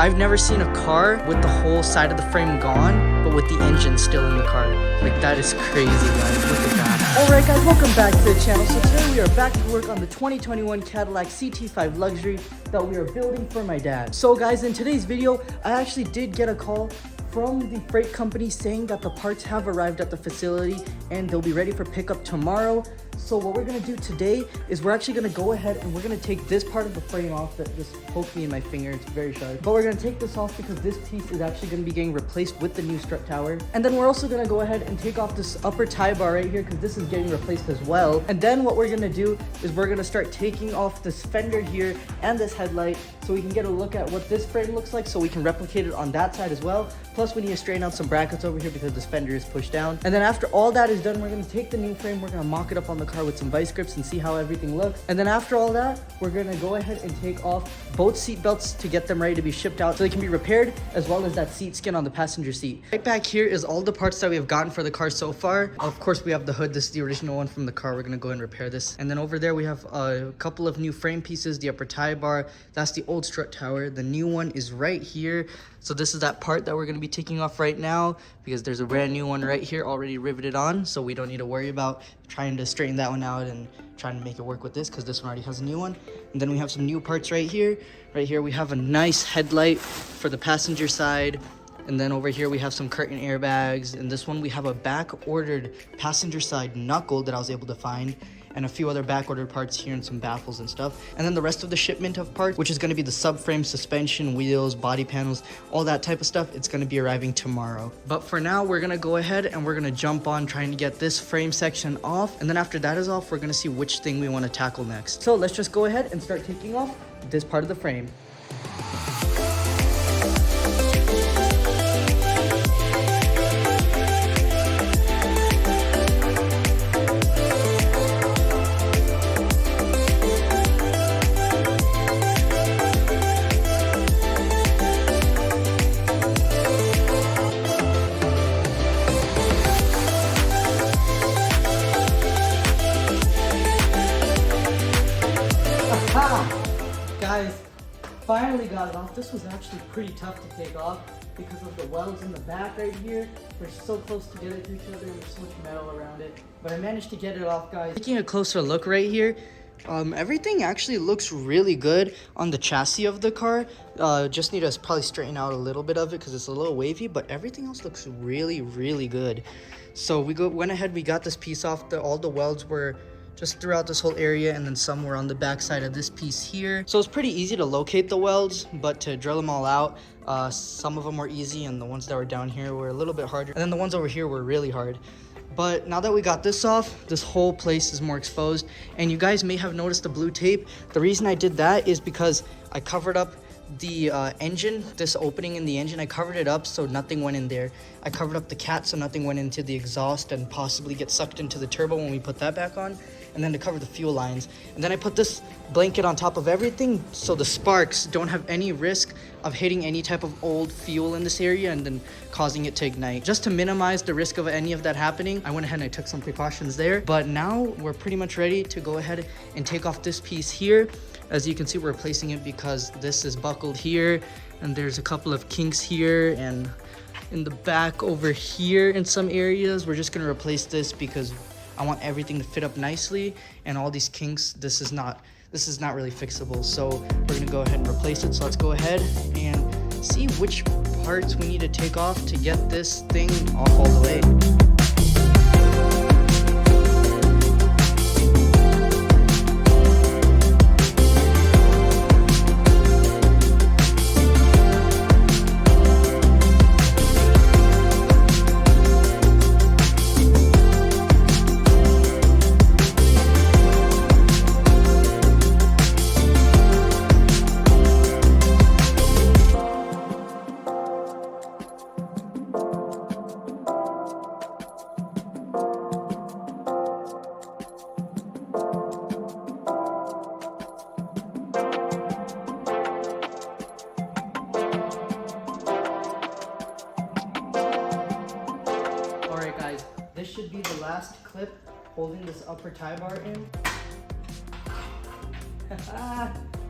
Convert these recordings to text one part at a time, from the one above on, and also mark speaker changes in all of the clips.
Speaker 1: I've never seen a car with the whole side of the frame gone, but with the engine still in the car. Like, that is crazy, guys. Look at that. Alright guys, welcome back to the channel. So today we are back to work on the 2021 Cadillac CT5 Luxury that we are building for my dad. So guys, in today's video, I actually did get a call from the freight company saying that the parts have arrived at the facility and they'll be ready for pickup tomorrow. So what we're gonna do today is we're actually gonna go ahead and we're gonna take this part of the frame off that just poked me in my finger. It's very sharp. But we're gonna take this off because this piece is actually gonna be getting replaced with the new strut tower. And then we're also gonna go ahead and take off this upper tie bar right here because this is getting replaced as well. And then what we're gonna do is we're gonna start taking off this fender here and this headlight so we can get a look at what this frame looks like so we can replicate it on that side as well. Plus we need to straighten out some brackets over here because this fender is pushed down. And then after all that is done, we're gonna take the new frame, we're gonna mock it up on the car with some vice grips and see how everything looks. And then after all that, we're gonna go ahead and take off both seat belts to get them ready to be shipped out so they can be repaired, as well as that seat skin on the passenger seat. Right back here is all the parts that we have gotten for the car so far. Of course, we have the hood. This is the original one from the car. We're gonna go ahead and repair this. And then over there, we have a couple of new frame pieces, the upper tie bar. That's the old strut tower. The new one is right here. So this is that part that we're gonna be taking off right now because there's a brand new one right here already riveted on. So we don't need to worry about trying to straighten that one out and trying to make it work with this because this one already has a new one. And then we have some new parts right here. Right here we have a nice headlight for the passenger side. And then over here we have some curtain airbags. And this one we have a back ordered passenger side knuckle that I was able to find, and a few other back ordered parts here and some baffles and stuff. And then the rest of the shipment of parts, which is gonna be the subframe, suspension, wheels, body panels, all that type of stuff, it's gonna be arriving tomorrow. But for now, we're gonna go ahead and we're gonna jump on trying to get this frame section off. And then after that is off, we're gonna see which thing we wanna tackle next. So let's just go ahead and start taking off this part of the frame. Guys, finally got it off. This was actually pretty tough to take off because of the welds in the back right here. We're so close to get it to each other and there's so much metal around it. But I managed to get it off, guys. Taking a closer look right here, everything actually looks really good on the chassis of the car. Just need to probably straighten out a little bit of it because it's a little wavy, but everything else looks really, really good. So we went ahead, we got this piece off. All the welds were just throughout this whole area, and then some were on the back side of this piece here. So it's pretty easy to locate the welds, but to drill them all out, some of them were easy and the ones that were down here were a little bit harder. And then the ones over here were really hard. But now that we got this off, this whole place is more exposed. And you guys may have noticed the blue tape. The reason I did that is because I covered up the engine, this opening in the engine, I covered it up so nothing went in there. I covered up the cat so nothing went into the exhaust and possibly get sucked into the turbo when we put that back on. And then to cover the fuel lines. And then I put this blanket on top of everything so the sparks don't have any risk of hitting any type of old fuel in this area and then causing it to ignite. Just to minimize the risk of any of that happening, I went ahead and I took some precautions there. But now we're pretty much ready to go ahead and take off this piece here. As you can see, we're replacing it because this is buckled here and there's a couple of kinks here and in the back over here in some areas. We're just gonna replace this because I want everything to fit up nicely, and all these kinks, this is not really fixable. So we're gonna go ahead and replace it. So let's go ahead and see which parts we need to take off to get this thing off all the way. This should be the last clip holding this upper tie bar in.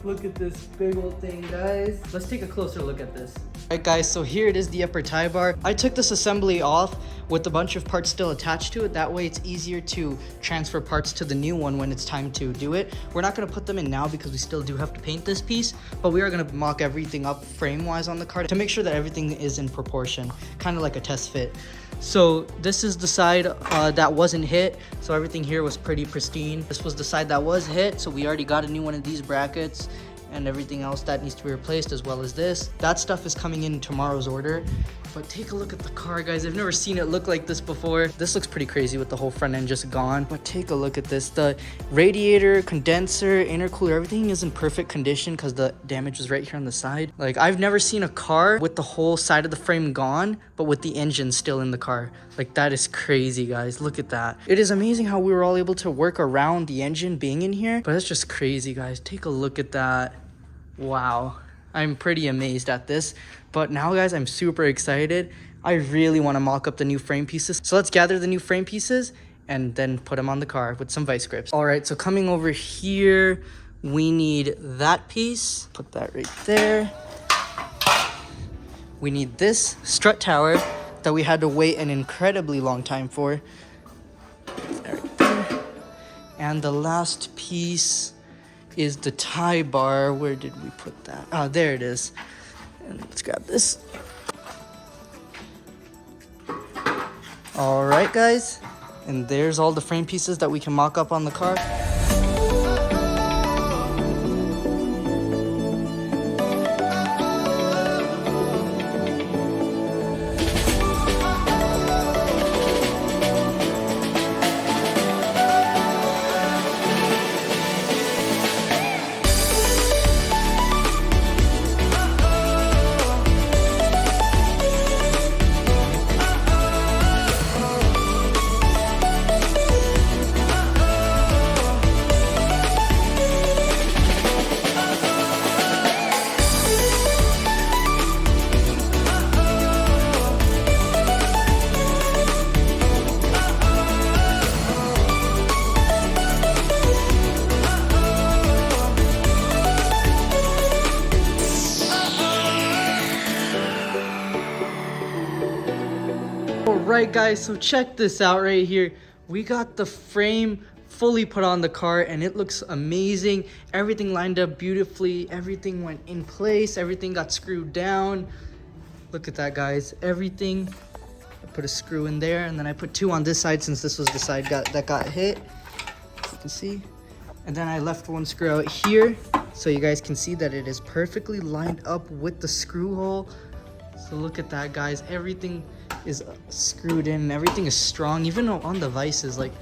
Speaker 1: Look at this big old thing, guys. Let's take a closer look at this. Alright guys, so here it is, the upper tie bar. I took this assembly off with a bunch of parts still attached to it. That way it's easier to transfer parts to the new one when it's time to do it. We're not going to put them in now because we still do have to paint this piece, but we are going to mock everything up frame-wise on the car to make sure that everything is in proportion, kind of like a test fit. So this is the side that wasn't hit, so everything here was pretty pristine. This was the side that was hit, so we already got a new one of these brackets and everything else that needs to be replaced, as well as this. That stuff is coming in tomorrow's order. But take a look at the car, guys. I've never seen it look like this before. This looks pretty crazy with the whole front end just gone. But take a look at this. The radiator, condenser, intercooler, everything is in perfect condition because the damage was right here on the side. Like, I've never seen a car with the whole side of the frame gone, but with the engine still in the car. Like, that is crazy, guys. Look at that. It is amazing how we were all able to work around the engine being in here, but it's just crazy, guys. Take a look at that. Wow. I'm pretty amazed at this. But now, guys, I'm super excited. I really want to mock up the new frame pieces. So let's gather the new frame pieces and then put them on the car with some vice grips. All right, so coming over here, we need that piece. Put that right there. We need this strut tower that we had to wait an incredibly long time for. Right there. And the last piece is the tie bar. Where did we put that? Oh, there it is. And let's grab this. All right, guys. And there's all the frame pieces that we can mock up on the car. Alright guys, so check this out right here. We got the frame fully put on the car and it looks amazing. Everything lined up beautifully. Everything went in place. Everything got screwed down. Look at that, guys. Everything. I put a screw in there and then I put two on this side since this was the side that got hit. You can see. And then I left one screw out here so you guys can see that it is perfectly lined up with the screw hole. So look at that, guys. Everything is screwed in. Everything is strong, even on the vices. Like,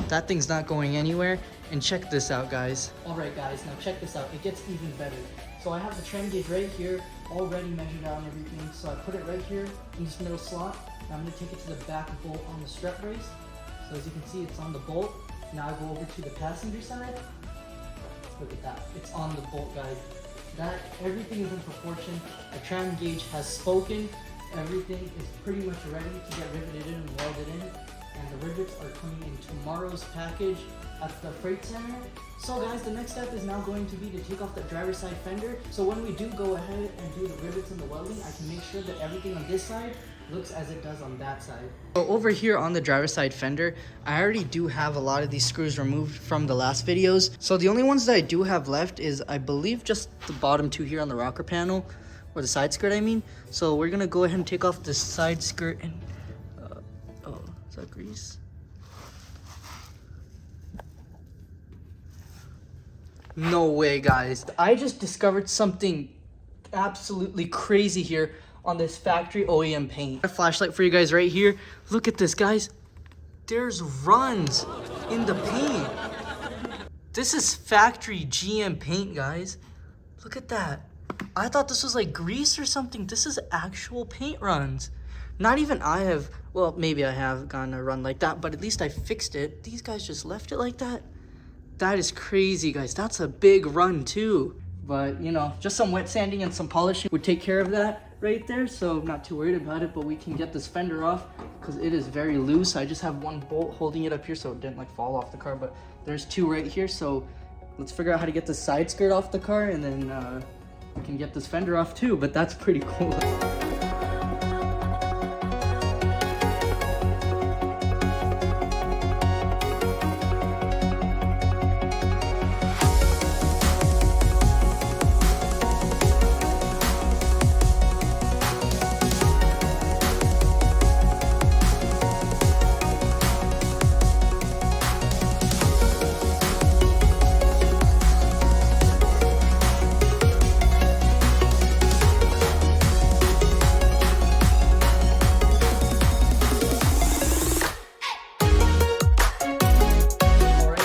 Speaker 1: that thing's not going anywhere. And check this out, guys. All right, guys, now check this out. It gets even better. So I have the trim gauge right here, already measured out and everything. So I put it right here in this middle slot. Now I'm gonna take it to the back bolt on the strut brace. So as you can see, it's on the bolt. Now I go over to the passenger side. Look at that. It's on the bolt, guys. That everything is in proportion. The trim gauge has spoken. Everything is pretty much ready to get riveted in and welded in. And the rivets are coming in tomorrow's package at the freight center. So guys, the next step is now going to be to take off the driver's side fender. So when we do go ahead and do the rivets and the welding, I can make sure that everything on this side looks as it does on that side. So over here on the driver's side fender, I already do have a lot of these screws removed from the last videos. So the only ones that I do have left is, I believe, just the bottom two here on the rocker panel, or the side skirt, I mean. So we're gonna go ahead and take off the side skirt and oh, is that grease? No way, guys. I just discovered something absolutely crazy here on this factory OEM paint. A flashlight for you guys right here. Look at this, guys. There's runs in the paint. This is factory GM paint, guys. Look at that. I thought this was like grease or something. This is actual paint runs. Not even I have, well, maybe I have gotten a run like that, but at least I fixed it. These guys just left it like that. That is crazy, guys. That's a big run too. But, you know, just some wet sanding and some polishing would take care of that right there. So I'm not too worried about it, but we can get this fender off because it is very loose. I just have one bolt holding it up here so it didn't like fall off the car, but there's two right here. So let's figure out how to get the side skirt off the car, and then we can get this fender off too, but that's pretty cool.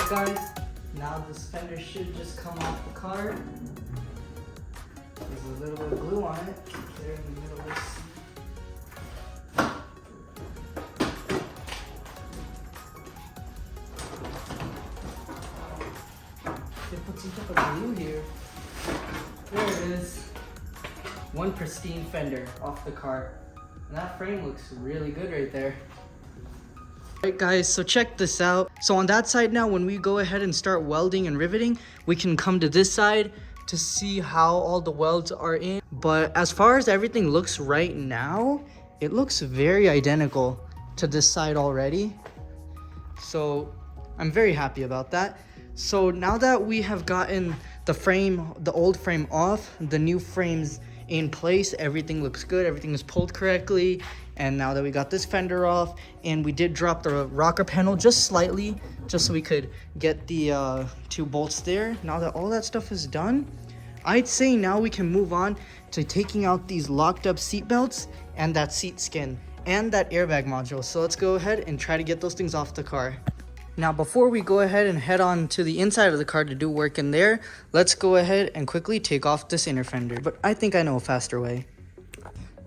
Speaker 1: Guys, now this fender should just come off the car. There's a little bit of glue on it there in the middle of this seat. They put some type of glue here. There it is. One pristine fender off the car. And that frame looks really good right there. Alright guys, so check this out. So on that side now, when we go ahead and start welding and riveting, we can come to this side to see how all the welds are in. But as far as everything looks right now, it looks very identical to this side already. So I'm very happy about that. So now that we have gotten the frame, the old frame off, the new frame's in place, everything looks good, everything is pulled correctly. And now that we got this fender off, and we did drop the rocker panel just slightly, just so we could get the 2 bolts there. Now that all that stuff is done, I'd say now we can move on to taking out these locked up seat belts and that seat skin and that airbag module. So let's go ahead and try to get those things off the car. Now, before we go ahead and head on to the inside of the car to do work in there, let's go ahead and quickly take off this inner fender. But I think I know a faster way.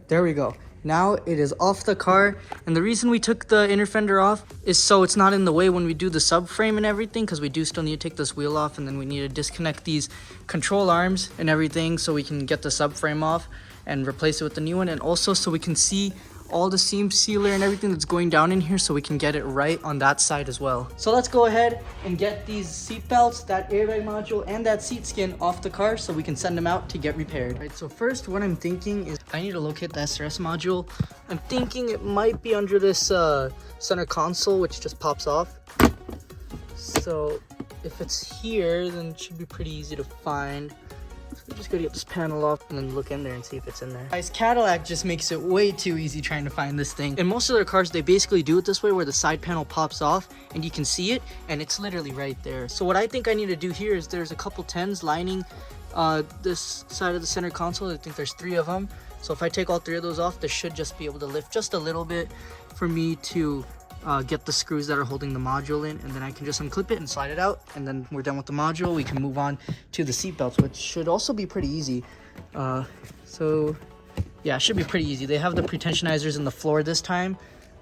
Speaker 1: There we go. Now it is off the car, and the reason we took the inner fender off is so it's not in the way when we do the subframe and everything, because we do still need to take this wheel off, and then we need to disconnect these control arms and everything so we can get the subframe off and replace it with the new one, and also so we can see all the seam sealer and everything that's going down in here, so we can get it right on that side as well. So let's go ahead and get these seat belts, that airbag module, and that seat skin off the car so we can send them out to get repaired. All right, so first what I'm thinking is I need to locate the SRS module. I'm thinking it might be under this center console, which just pops off. So if it's here, then it should be pretty easy to find. So we just gotta get this panel off and then look in there and see if it's in there. Guys, Cadillac just makes it way too easy trying to find this thing. In most of their cars, they basically do it this way, where the side panel pops off and you can see it, and it's literally right there. So what I think I need to do here is there's a couple 10s lining this side of the center console. I think there's 3 of them. So if I take all 3 of those off, this should just be able to lift just a little bit for me to get the screws that are holding the module in, and then I can just unclip it and slide it out, and then we're done with the module. We can move on to the seat belts, which should also be pretty easy. So yeah, it should be pretty easy. They have the pretensionizers in the floor this time,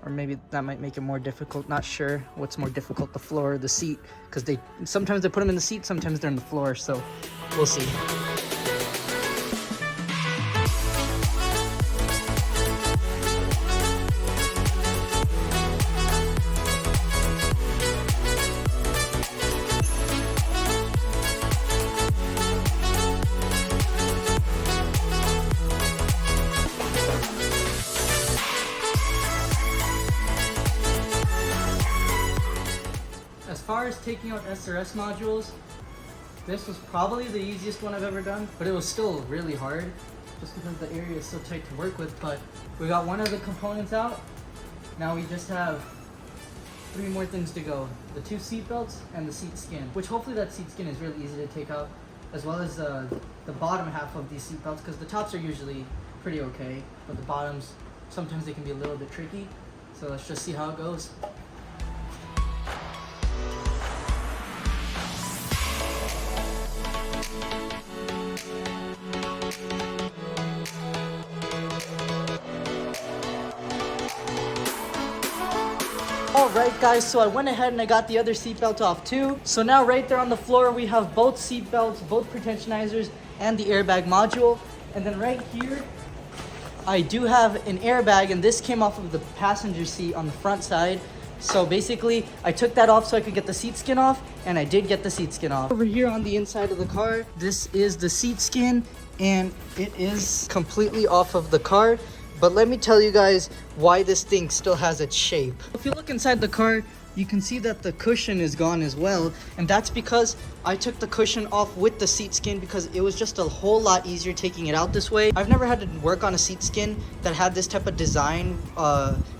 Speaker 1: or maybe that might make it more difficult. Not sure what's more difficult, the floor or the seat, because sometimes they put them in the seat, sometimes they're in the floor, so we'll see. As far as taking out SRS modules, this was probably the easiest one I've ever done, but it was still really hard just because the area is so tight to work with. But we got one of the components out. Now we just have 3 more things to go. The 2 seat belts and the seat skin, which hopefully that seat skin is really easy to take out, as well as the bottom half of these seat belts, because the tops are usually pretty okay, but the bottoms, sometimes they can be a little bit tricky. So let's just see how it goes. Alright guys, so I went ahead and I got the other seatbelt off too. So now right there on the floor we have both seatbelts, both pretensionizers, and the airbag module. And then right here, I do have an airbag, and this came off of the passenger seat on the front side. So basically, I took that off so I could get the seat skin off, and I did get the seat skin off. Over here on the inside of the car, this is the seat skin, and it is completely off of the car. But let me tell you guys why this thing still has its shape. If you look inside the car, you can see that the cushion is gone as well, and that's because I took the cushion off with the seat skin because it was just a whole lot easier taking it out this way. I've never had to work on a seat skin that had this type of design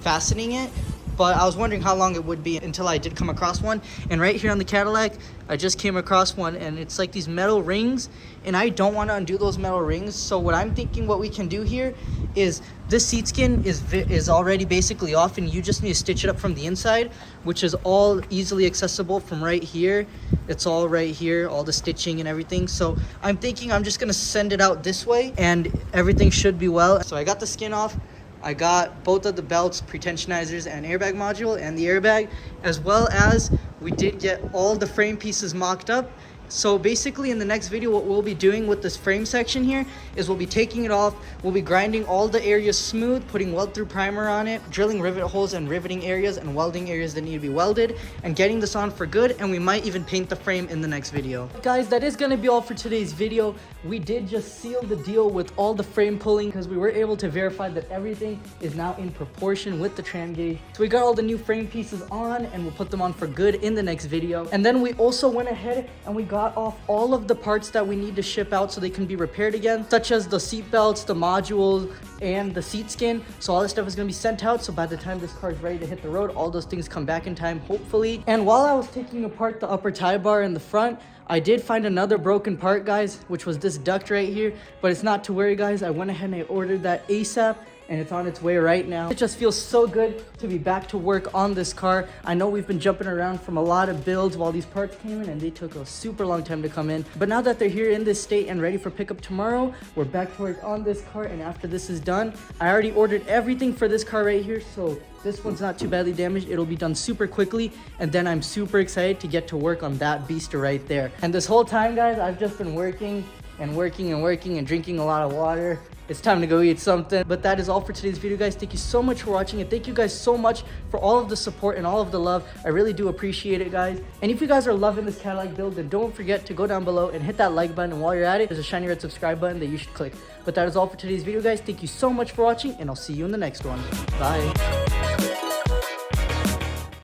Speaker 1: fastening it, but I was wondering how long it would be until I did come across one. And right here on the Cadillac, I just came across one, and it's like these metal rings, and I don't want to undo those metal rings. So what I'm thinking what we can do here is this seat skin is already basically off, and you just need to stitch it up from the inside, which is all easily accessible from right here. It's all right here, all the stitching and everything. So I'm thinking I'm just gonna send it out this way, and everything should be well. So I got the skin off. I got both of the belts, pretensionizers, and airbag module, and the airbag, as well as we did get all the frame pieces mocked up. So basically in the next video, what we'll be doing with this frame section here is we'll be taking it off, we'll be grinding all the areas smooth, putting weld through primer on it, drilling rivet holes and riveting areas and welding areas that need to be welded, and getting this on for good. And we might even paint the frame in the next video. Guys, that is going to be all for today's video. We did just seal the deal with all the frame pulling because we were able to verify that everything is now in proportion with the tram gauge. So we got all the new frame pieces on, and we'll put them on for good in the next video. And then we also went ahead and we got off all of the parts that we need to ship out so they can be repaired again, such as the seat belts, the modules, and the seat skin. So all this stuff is going to be sent out, so by the time this car is ready to hit the road, all those things come back in time, hopefully. And while I was taking apart the upper tie bar in the front, I did find another broken part, guys, which was this duct right here. But it's not to worry, guys. I went ahead and I ordered that ASAP, and it's on its way right now. It just feels so good to be back to work on this car. I know we've been jumping around from a lot of builds while these parts came in, and they took a super long time to come in. But now that they're here in this state and ready for pickup tomorrow, we're back to work on this car. And after this is done, I already ordered everything for this car right here, so this one's not too badly damaged. It'll be done super quickly, and then I'm super excited to get to work on that beast right there. And this whole time, guys, I've just been working and drinking a lot of water. It's time to go eat something. But that is all for today's video, guys. Thank you so much for watching, and thank you guys so much for all of the support and all of the love. I really do appreciate it, guys. And if you guys are loving this Cadillac build, then don't forget to go down below and hit that like button. And while you're at it, there's a shiny red subscribe button that you should click. But that is all for today's video, guys. Thank you so much for watching, and I'll see you in the next one. Bye.